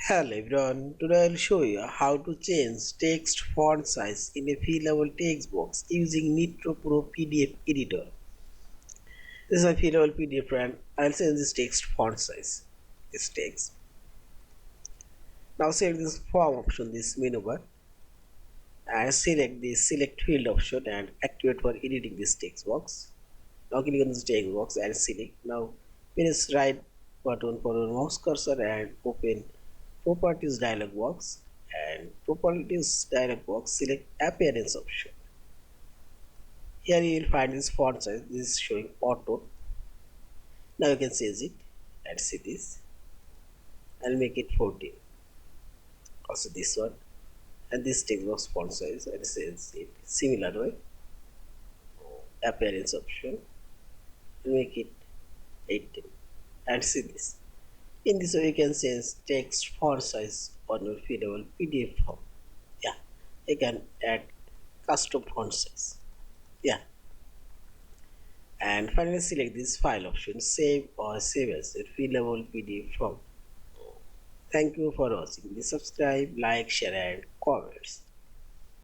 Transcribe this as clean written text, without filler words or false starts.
Hello everyone, today I'll show you how to change text font size in a fillable text box using Nitro Pro PDF editor. This is a fillable PDF and I'll change this text font size. This text. Now select this form option, this menu bar, and select the select field option and activate for editing this text box. Now click on this text box and select. Now press right button for your mouse cursor and open properties dialog box, and properties dialog box select appearance option. Here you will find this font size. This is showing auto. Now you can change it and see this. I'll make it 14. Also this one and this text box font size and change it similar way. Appearance option and make it 18 and see this. In this way you can change text font size on your fillable PDF form. Yeah, you can add custom font size. Yeah, and finally select this file option, save or save as a fillable PDF form. Thank you for watching. Please subscribe, like, share and comments.